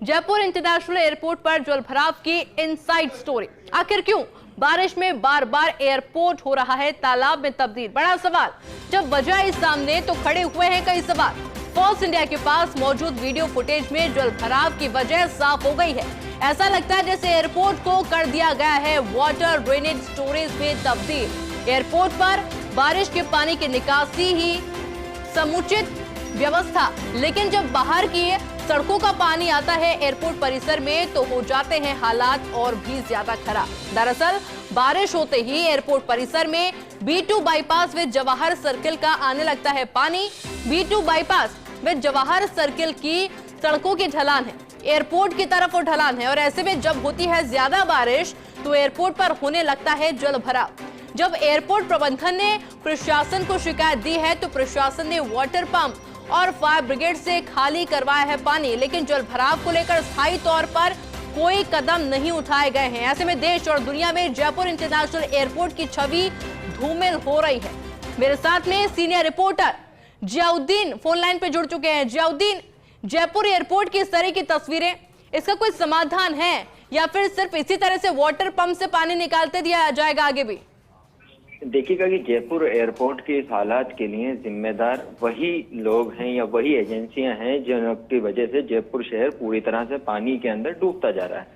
Jaipur international airport पर जलभराव की इनसाइड स्टोरी। आखिर क्यों बारिश में बार बार एयरपोर्ट हो रहा है तालाब में तब्दील? बड़ा सवाल। जब वजह इस सामने तो खड़े हुए हैं कई सवाल। फोर्स इंडिया के पास मौजूद वीडियो फुटेज में जलभराव की वजह साफ हो गई है। ऐसा लगता है जैसे एयरपोर्ट को कर दिया गया है वाटर ड्रेनेज स्टोरेज में तब्दील। एयरपोर्ट पर बारिश के पानी की निकासी ही समुचित व्यवस्था, लेकिन जब बाहर की सड़कों का पानी आता है एयरपोर्ट परिसर में तो हो जाते हैं हालात और भी ज्यादा खराब। दरअसल बारिश होते ही एयरपोर्ट परिसर में B2 bypass with Jawahar circle का आने लगता है पानी। B2 bypass with Jawahar circle की सड़कों की ढलान है, एयरपोर्ट की तरफ वो ढलान है, और ऐसे में जब होती है ज्यादा बारिश तो एयरपोर्ट पर होने लगता है जल भराव। जब एयरपोर्ट प्रबंधन ने प्रशासन को शिकायत दी है तो प्रशासन ने वाटर पंप और फायर ब्रिगेड से खाली करवाया है पानी, लेकिन जल भराव को लेकर स्थायी तौर पर कोई कदम नहीं उठाए गए हैं। ऐसे में देश और दुनिया में जयपुर इंटरनेशनल एयरपोर्ट की छवि धूमिल हो रही है। मेरे साथ में senior reporter Ziauddin phone line पे जुड़ चुके हैं। जियाउद्दीन, जयपुर एयरपोर्ट की इस तरह की तस्वीरें, इसका कोई समाधान है या फिर सिर्फ इसी तरह से वाटर पंप से पानी निकालते दिया जाएगा आगे भी? देखिएगा कि जयपुर एयरपोर्ट के इस हालात के लिए जिम्मेदार वही लोग हैं या वही एजेंसियां हैं जिनकी वजह से जयपुर शहर पूरी तरह से पानी के अंदर डूबता जा रहा है।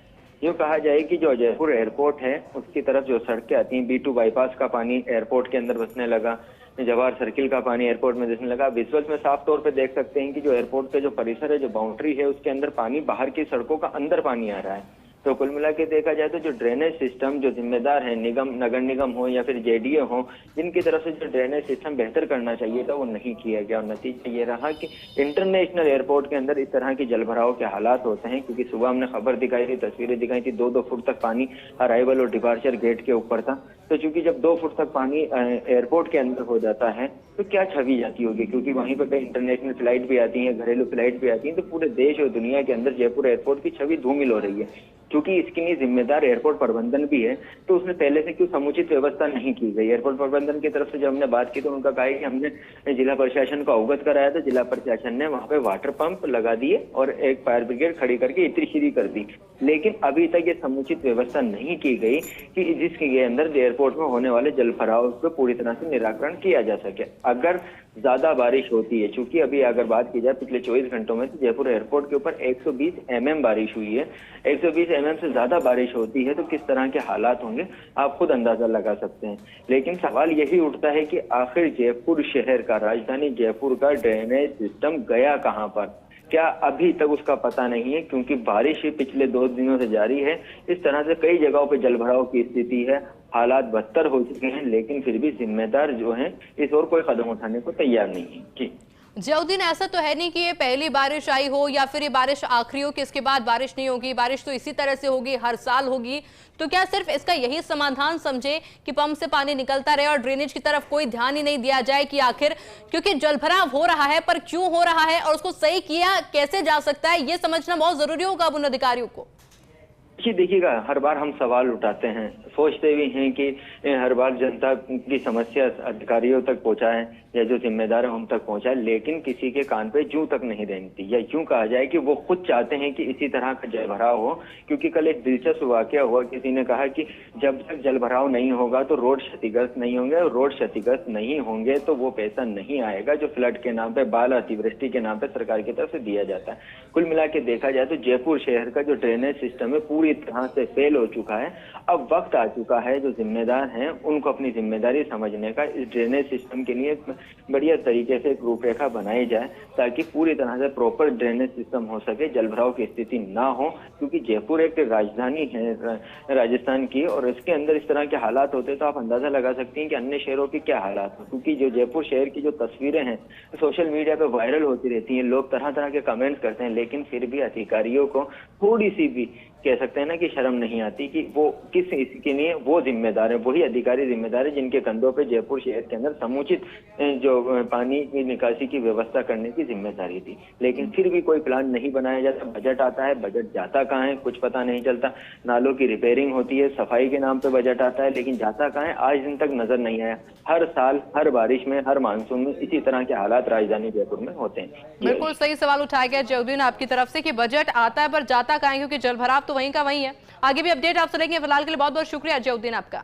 यूँ कहा जाए कि जो जयपुर एयरपोर्ट है उसकी तरफ जो सड़कें आती हैं, B2 बाईपास का पानी एयरपोर्ट के अंदर बसने लगा, जवाहर सर्किल का पानी एयरपोर्ट में बसने लगा। विजुअल्स में साफ तौर पे देख सकते हैं कि जो एयरपोर्ट का जो परिसर है, जो बाउंड्री है, उसके अंदर पानी, बाहर की सड़कों का अंदर पानी आ रहा है। तो कुल मिला के देखा जाए तो जो ड्रेनेज सिस्टम जो जिम्मेदार है, निगम, नगर निगम हो या फिर JDA हो, जिनकी तरफ से जो ड्रेनेज सिस्टम बेहतर करना चाहिए था वो नहीं किया गया, और नतीजा ये रहा कि इंटरनेशनल एयरपोर्ट के अंदर इस तरह की जलभराव के हालात होते हैं। क्योंकि सुबह हमने खबर दिखाई थी, तस्वीरें दिखाई थी, 2-2 फुट तक पानी अराइवल और डिपार्चर गेट के ऊपर था। तो चूंकि जब 2 फुट तक पानी एयरपोर्ट के अंदर हो जाता है तो क्या छवि जाती होगी, क्योंकि वहीं पर कई इंटरनेशनल फ्लाइट भी आती हैं, घरेलू फ्लाइट भी आती हैं। तो पूरे देश और दुनिया के अंदर जयपुर एयरपोर्ट की छवि धूमिल हो रही है। क्योंकि इसके लिए जिम्मेदार एयरपोर्ट प्रबंधन भी है, तो उसने पहले से क्यों समुचित व्यवस्था नहीं की गई। एयरपोर्ट प्रबंधन की तरफ से जब हमने बात की तो उनका कहा है कि हमने जिला प्रशासन को अवगत कराया था, जिला प्रशासन ने वहां पे वाटर पंप लगा दिए और एक फायर ब्रिगेड खड़ी करके इतनी कर दी, लेकिन अभी तक ये समुचित व्यवस्था नहीं की गई कि जिसके अंदर एयरपोर्ट में होने वाले जल भराव को पूरी तरह से निराकरण किया जा सके। अगर ज्यादा बारिश होती है, चूंकि अभी अगर बात की जाए पिछले 24 घंटों में तो जयपुर एयरपोर्ट के ऊपर 120 mm बारिश हुई है। 120 mm से ज्यादा बारिश होती है तो किस तरह के हालात होंगे आप खुद अंदाजा लगा सकते हैं। लेकिन सवाल यही उठता है कि आखिर जयपुर शहर का, राजधानी जयपुर का ड्रेनेज सिस्टम गया कहां पर? क्या अभी तक उसका पता नहीं है? क्योंकि बारिश पिछले 2 दिनों से जारी है। इस तरह से कई जगहों पर जलभराव की स्थिति है, हालात बदतर हो चुके हैं, लेकिन फिर भी जिम्मेदार जो हैं इस ओर कोई कदम उठाने को तैयार नहीं है। जी जियाउद्दीन, ऐसा तो है नहीं कि ये पहली बारिश आई हो या फिर ये बारिश आखिरी हो कि इसके बाद बारिश नहीं होगी। बारिश तो इसी तरह से होगी, हर साल होगी। तो क्या सिर्फ इसका यही समाधान समझे कि पंप से पानी निकलता रहे और ड्रेनेज की तरफ कोई ध्यान ही नहीं दिया जाए कि आखिर क्योंकि जलभराव हो रहा है पर क्यों हो रहा है और उसको सही किया कैसे जा सकता है, ये समझना बहुत जरूरी होगा अब उन अधिकारियों को। जी देखिएगा, हर बार हम सवाल उठाते हैं, सोचते भी हैं कि हर बार जनता की समस्या अधिकारियों तक पहुंचाएं या जो जिम्मेदार है उन तक पहुंचाएं, लेकिन किसी के कान पे जूं तक नहीं रेंगती। या यूं कहा जाए कि वो खुद चाहते हैं कि इसी तरह का जलभराव हो। क्योंकि कल एक दिलचस्प वाकया हुआ, किसी ने कहा कि जब तक जलभराव नहीं होगा तो रोड क्षतिग्रस्त नहीं होंगे, और रोड क्षतिग्रस्त नहीं होंगे तो वो पैसा नहीं आएगा जो फ्लड के नाम पे, बाल अतिवृष्टि के नाम पे सरकार की तरफ से दिया जाता है। कुल मिला के देखा जाए तो जयपुर शहर का जो ड्रेनेज सिस्टम है पूरी तरह से फेल हो चुका है। अब वक्त आ चुका है जो जिम्मेदार हैं उनको अपनी जिम्मेदारी समझने का। इस ड्रेनेज सिस्टम के लिए बढ़िया तरीके से एक रूपरेखा बनाई जाए ताकि पूरी तरह से प्रॉपर ड्रेनेज सिस्टम हो सके, जलभराव की स्थिति ना हो। क्योंकि जयपुर एक राजधानी है राजस्थान की, और इसके अंदर इस तरह के हालात होते तो आप अंदाजा लगा सकती हैं कि अन्य शहरों के क्या हालात हो। क्योंकि जो जयपुर शहर की जो तस्वीरें हैं सोशल मीडिया पे वायरल होती रहती हैं, लोग तरह तरह के कमेंट्स करते हैं, लेकिन फिर भी अधिकारियों को थोड़ी सी भी कह सकते हैं ना कि शर्म नहीं आती कि वो किस इसके लिए वो जिम्मेदार है, वही अधिकारी जिम्मेदार है जिनके कंधों पे जयपुर शहर के अंदर समुचित जो पानी की निकासी की व्यवस्था करने की जिम्मेदारी थी। लेकिन फिर भी कोई प्लान नहीं बनाया जाता, बजट आता है, बजट जाता कहाँ है कुछ पता नहीं चलता। नालों की रिपेयरिंग होती है, सफाई के नाम पे बजट आता है, लेकिन जाता कहाँ है आज दिन तक नजर नहीं आया। हर साल हर बारिश में हर मानसून में इसी तरह के हालात राजधानी जयपुर में होते हैं। बिल्कुल सही सवाल उठाया गया जयउद्दीन आपकी तरफ से कि बजट आता है पर जाता कहाँ है, क्योंकि जलभराव तो वहीं का वहीं है। आगे भी अपडेट आपसे लेंगे, फिलहाल के लिए बहुत बहुत शुक्रिया जयउद्दीन आपका।